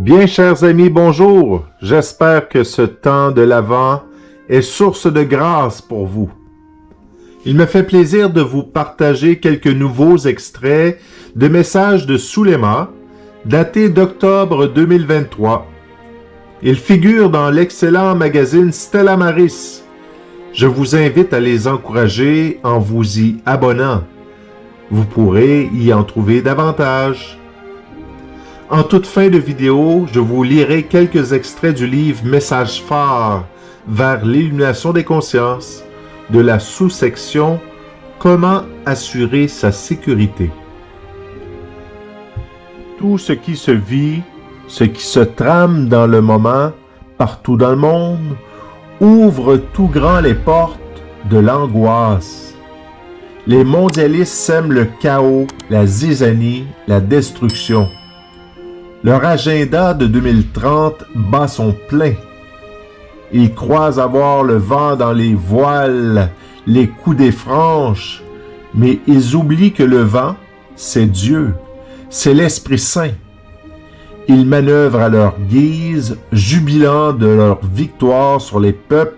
Bien, chers amis, bonjour. J'espère que ce temps de l'Avent est source de grâce pour vous. Il me fait plaisir de vous partager quelques nouveaux extraits de messages de Souléma, datés d'octobre 2023. Ils figurent dans l'excellent magazine Stella Maris. Je vous invite à les encourager en vous y abonnant. Vous pourrez y en trouver davantage. En toute fin de vidéo, je vous lirai quelques extraits du livre Message phare vers l'illumination des consciences de la sous-section Comment assurer sa sécurité. Tout ce qui se vit, ce qui se trame dans le moment, partout dans le monde, ouvre tout grand les portes de l'angoisse. Les mondialistes sèment le chaos, la zizanie, la destruction. Leur agenda de 2030 bat son plein. Ils croient avoir le vent dans les voiles, les coudées franches, mais ils oublient que le vent, c'est Dieu, c'est l'Esprit Saint. Ils manœuvrent à leur guise, jubilant de leur victoire sur les peuples,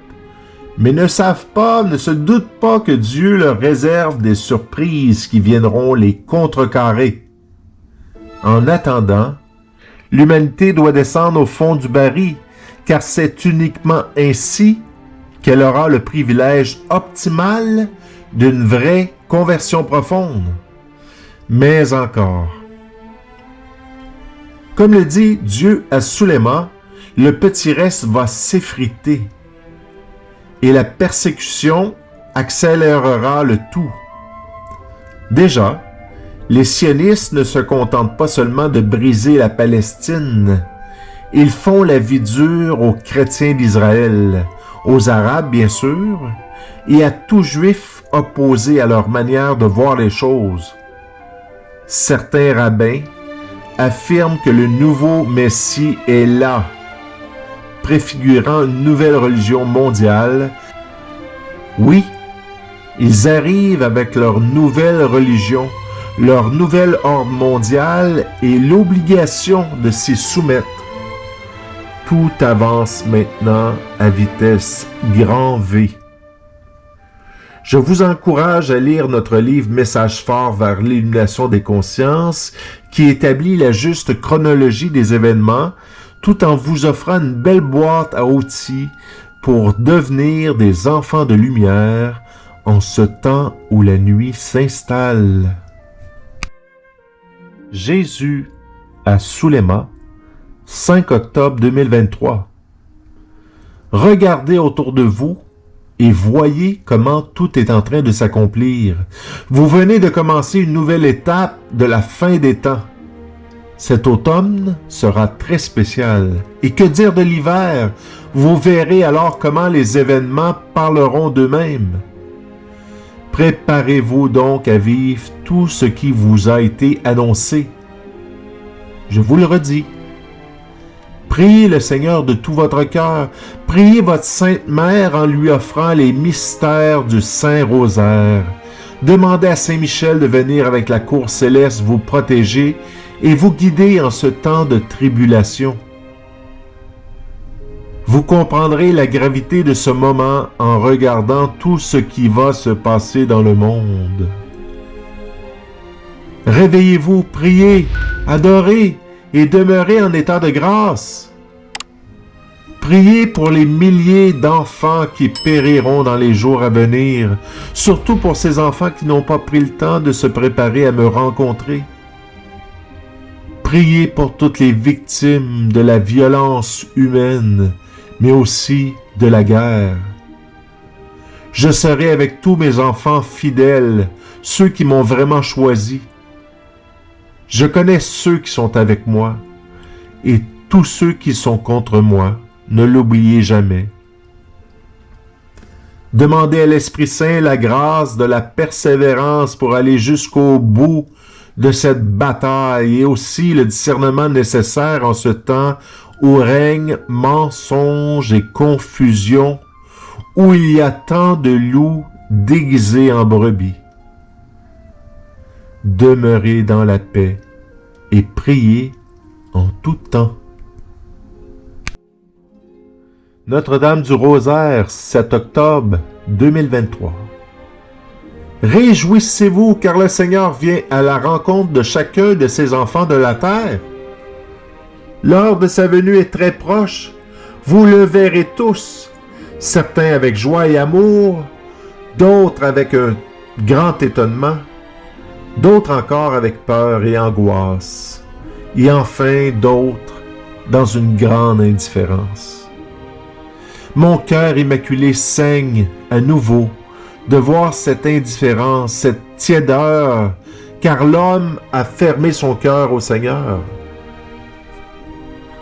mais ne se doutent pas que Dieu leur réserve des surprises qui viendront les contrecarrer. En attendant, l'humanité doit descendre au fond du baril, car c'est uniquement ainsi qu'elle aura le privilège optimal d'une vraie conversion profonde. Mais encore, comme le dit Dieu à Souléma, le petit reste va s'effriter et la persécution accélérera le tout. Déjà, les sionistes ne se contentent pas seulement de briser la Palestine. Ils font la vie dure aux chrétiens d'Israël, aux Arabes bien sûr, et à tout juif opposé à leur manière de voir les choses. Certains rabbins affirment que le nouveau Messie est là, préfigurant une nouvelle religion mondiale. Oui, ils arrivent avec leur nouvelle religion, leur nouvel ordre mondial et l'obligation de s'y soumettre. Tout avance maintenant à vitesse grand V. Je vous encourage à lire notre livre Message phare vers l'illumination des consciences qui établit la juste chronologie des événements tout en vous offrant une belle boîte à outils pour devenir des enfants de lumière en ce temps où la nuit s'installe. Jésus à Souléma, 5 octobre 2023. Regardez autour de vous et voyez comment tout est en train de s'accomplir. Vous venez de commencer une nouvelle étape de la fin des temps. Cet automne sera très spécial. Et que dire de l'hiver? Vous verrez alors comment les événements parleront d'eux-mêmes. Préparez-vous donc à vivre tout ce qui vous a été annoncé. Je vous le redis. Priez le Seigneur de tout votre cœur. Priez votre Sainte Mère en lui offrant les mystères du Saint Rosaire. Demandez à Saint Michel de venir avec la cour céleste vous protéger et vous guider en ce temps de tribulation. Vous comprendrez la gravité de ce moment en regardant tout ce qui va se passer dans le monde. Réveillez-vous, priez, adorez et demeurez en état de grâce. Priez pour les milliers d'enfants qui périront dans les jours à venir, surtout pour ces enfants qui n'ont pas pris le temps de se préparer à me rencontrer. Priez pour toutes les victimes de la violence humaine, mais aussi de la guerre. Je serai avec tous mes enfants fidèles, ceux qui m'ont vraiment choisi. Je connais ceux qui sont avec moi, et tous ceux qui sont contre moi, ne l'oubliez jamais. Demandez à l'Esprit Saint la grâce de la persévérance pour aller jusqu'au bout de cette bataille et aussi le discernement nécessaire en ce temps où règne mensonge et confusion, où il y a tant de loups déguisés en brebis. Demeurez dans la paix et priez en tout temps. Notre-Dame du Rosaire, 7 octobre 2023. Réjouissez-vous, car le Seigneur vient à la rencontre de chacun de ses enfants de la terre. L'heure de sa venue est très proche. Vous le verrez tous, certains avec joie et amour, d'autres avec un grand étonnement, d'autres encore avec peur et angoisse, et enfin d'autres dans une grande indifférence. Mon cœur immaculé saigne à nouveau de voir cette indifférence, cette tiédeur, car l'homme a fermé son cœur au Seigneur.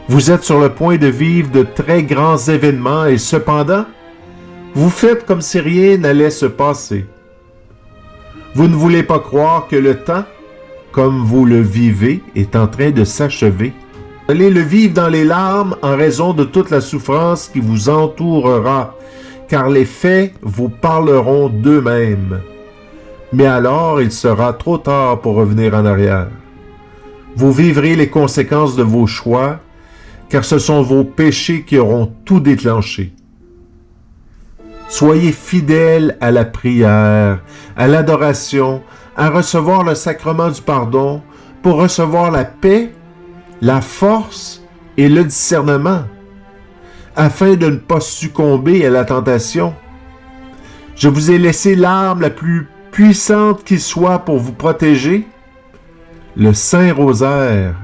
Vous êtes sur le point de vivre de très grands événements et cependant, vous faites comme si rien n'allait se passer. Vous ne voulez pas croire que le temps, comme vous le vivez, est en train de s'achever. Vous allez le vivre dans les larmes en raison de toute la souffrance qui vous entourera, car les faits vous parleront d'eux-mêmes. Mais alors, il sera trop tard pour revenir en arrière. Vous vivrez les conséquences de vos choix, car ce sont vos péchés qui auront tout déclenché. Soyez fidèles à la prière, à l'adoration, à recevoir le sacrement du pardon pour recevoir la paix, la force et le discernement, afin de ne pas succomber à la tentation. Je vous ai laissé l'arme la plus puissante qui soit pour vous protéger, le Saint-Rosaire.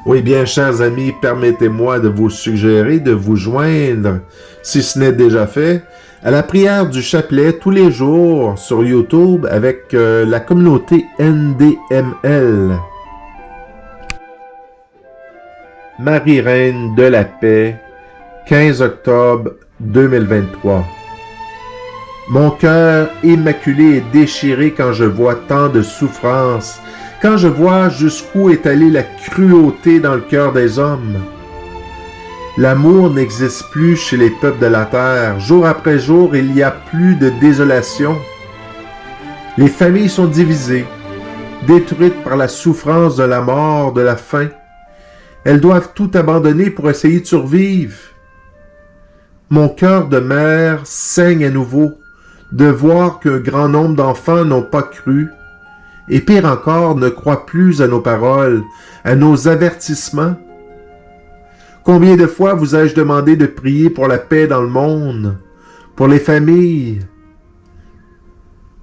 Oui bien, chers amis, permettez-moi de vous suggérer de vous joindre, si ce n'est déjà fait, à la prière du chapelet tous les jours sur YouTube avec la communauté NDML. Marie Reine de la Paix, 15 octobre 2023. Mon cœur immaculé est déchiré quand je vois tant de souffrance, quand je vois jusqu'où est allée la cruauté dans le cœur des hommes. L'amour n'existe plus chez les peuples de la terre. Jour après jour, il y a plus de désolation. Les familles sont divisées, détruites par la souffrance de la mort, de la faim. Elles doivent tout abandonner pour essayer de survivre. Mon cœur de mère saigne à nouveau de voir qu'un grand nombre d'enfants n'ont pas cru, et pire encore, ne croient plus à nos paroles, à nos avertissements. Combien de fois vous ai-je demandé de prier pour la paix dans le monde, pour les familles?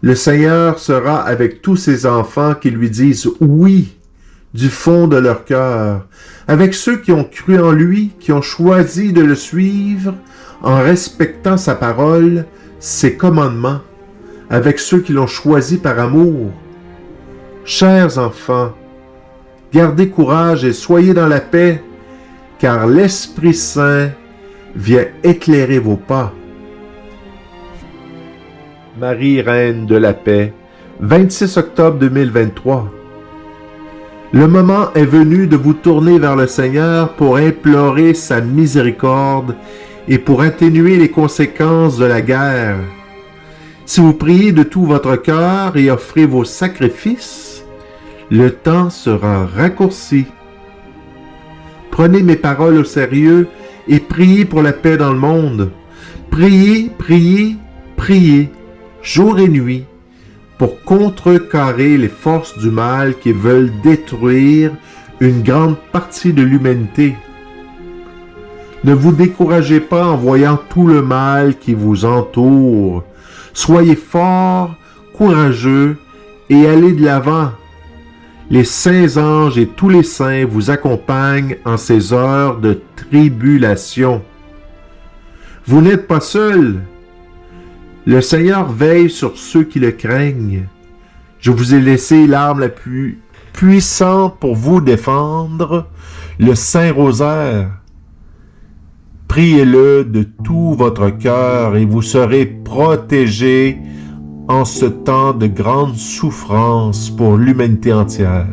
Le Seigneur sera avec tous ses enfants qui lui disent oui, du fond de leur cœur, avec ceux qui ont cru en lui, qui ont choisi de le suivre en respectant sa parole, ses commandements, avec ceux qui l'ont choisi par amour. Chers enfants, gardez courage et soyez dans la paix, car l'Esprit Saint vient éclairer vos pas. Marie, Reine de la Paix, 26 octobre 2023. Le moment est venu de vous tourner vers le Seigneur pour implorer sa miséricorde et pour atténuer les conséquences de la guerre. Si vous priez de tout votre cœur et offrez vos sacrifices, le temps sera raccourci. Prenez mes paroles au sérieux et priez pour la paix dans le monde. Priez, priez, priez, jour et nuit, pour contrecarrer les forces du mal qui veulent détruire une grande partie de l'humanité. Ne vous découragez pas en voyant tout le mal qui vous entoure. Soyez forts, courageux et allez de l'avant. Les saints anges et tous les saints vous accompagnent en ces heures de tribulation. Vous n'êtes pas seuls. Le Seigneur veille sur ceux qui le craignent. Je vous ai laissé l'arme la plus puissante pour vous défendre, le Saint-Rosaire. Priez-le de tout votre cœur et vous serez protégés en ce temps de grande souffrance pour l'humanité entière.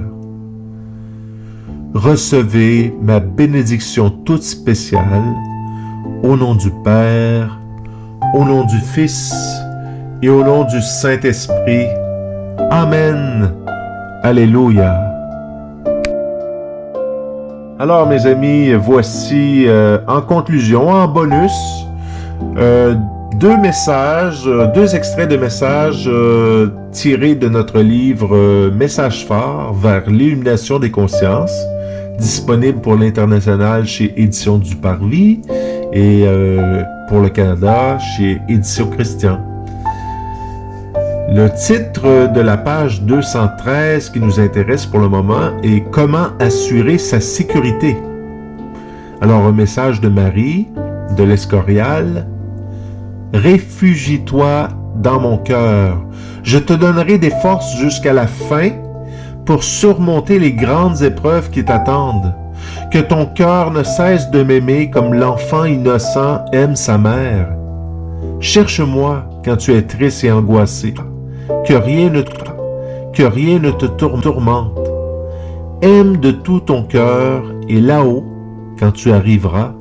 Recevez ma bénédiction toute spéciale au nom du Père, au nom du Fils et au nom du Saint-Esprit. Amen. Alléluia. Alors, mes amis, voici en conclusion, en bonus, deux extraits de messages tirés de notre livre Message phare vers l'illumination des consciences, disponible pour l'international chez Éditions du Parvis et pour le Canada chez Éditions Christian. Le titre de la page 213 qui nous intéresse pour le moment est « Comment assurer sa sécurité ». Alors, un message de Marie, de l'Escorial. « Réfugie-toi dans mon cœur. Je te donnerai des forces jusqu'à la fin pour surmonter les grandes épreuves qui t'attendent. Que ton cœur ne cesse de m'aimer comme l'enfant innocent aime sa mère. Cherche-moi quand tu es triste et angoissé. Que rien ne te tourmente. Aime de tout ton cœur et là-haut, quand tu arriveras,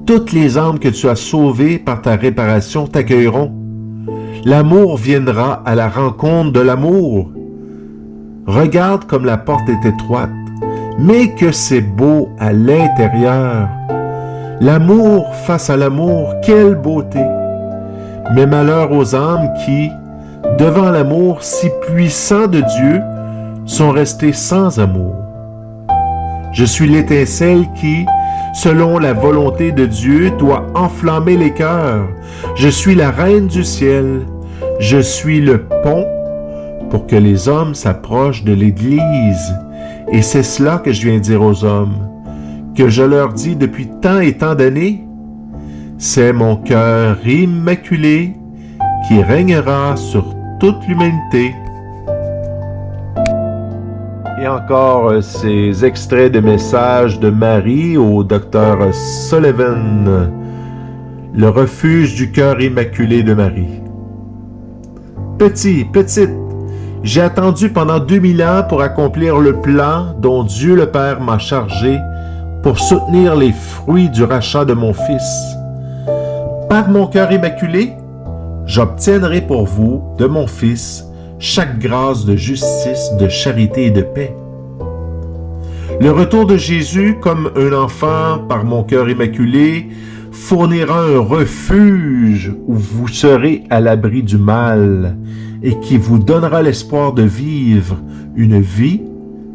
toutes les âmes que tu as sauvées par ta réparation t'accueilleront. L'amour viendra à la rencontre de l'amour. Regarde comme la porte est étroite, mais que c'est beau à l'intérieur. L'amour face à l'amour, quelle beauté! Mais malheur aux âmes qui, devant l'amour si puissant de Dieu, sont restés sans amour. Je suis l'étincelle qui, selon la volonté de Dieu, doit enflammer les cœurs. Je suis la reine du ciel. Je suis le pont pour que les hommes s'approchent de l'Église. Et c'est cela que je viens dire aux hommes, que je leur dis depuis tant et tant d'années. C'est mon cœur immaculé qui régnera sur toute l'humanité. Et encore ces extraits de messages de Marie au docteur Sullivan, le refuge du cœur immaculé de Marie. Petite, j'ai attendu pendant 2000 ans pour accomplir le plan dont Dieu le Père m'a chargé pour soutenir les fruits du rachat de mon Fils. Par mon cœur immaculé, j'obtiendrai pour vous, de mon Fils, chaque grâce de justice, de charité et de paix. Le retour de Jésus, comme un enfant par mon cœur immaculé, fournira un refuge où vous serez à l'abri du mal et qui vous donnera l'espoir de vivre une vie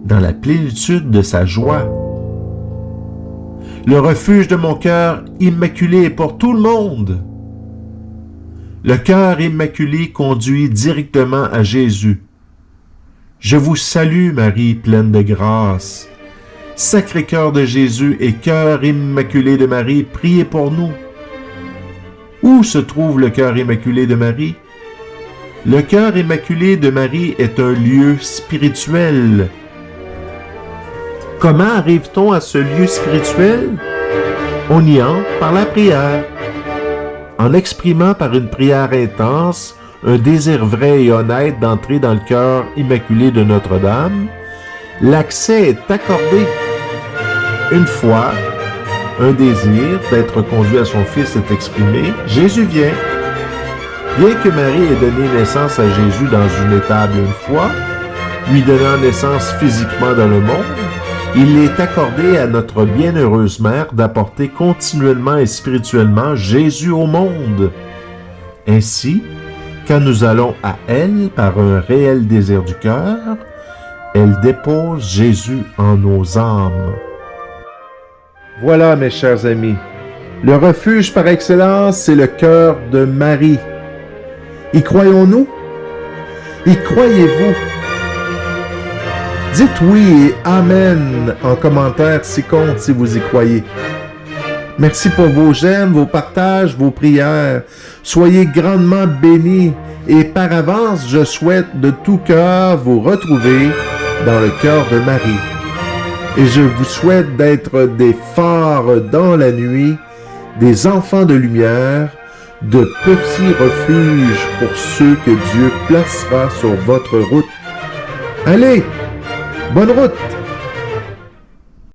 dans la plénitude de sa joie. Le refuge de mon cœur immaculé est pour tout le monde. Le cœur immaculé conduit directement à Jésus. Je vous salue, Marie, pleine de grâce. Sacré-Cœur de Jésus et cœur immaculé de Marie, priez pour nous. Où se trouve le cœur immaculé de Marie? Le cœur immaculé de Marie est un lieu spirituel. Comment arrive-t-on à ce lieu spirituel? On y entre par la prière. En exprimant par une prière intense un désir vrai et honnête d'entrer dans le cœur immaculé de Notre-Dame, l'accès est accordé. Une fois un désir d'être conduit à son Fils est exprimé, Jésus vient. Bien que Marie ait donné naissance à Jésus dans une étable une fois, lui donnant naissance physiquement dans le monde, il est accordé à notre bienheureuse mère d'apporter continuellement et spirituellement Jésus au monde. Ainsi, quand nous allons à elle par un réel désir du cœur, elle dépose Jésus en nos âmes. Voilà, mes chers amis, le refuge par excellence, c'est le cœur de Marie. Y croyons-nous? Y croyez-vous? Dites oui et amen en commentaire si compte si vous y croyez. Merci pour vos j'aime, vos partages, vos prières. Soyez grandement bénis et par avance, je souhaite de tout cœur vous retrouver dans le cœur de Marie. Et je vous souhaite d'être des phares dans la nuit, des enfants de lumière, de petits refuges pour ceux que Dieu placera sur votre route. Allez! Bonne route!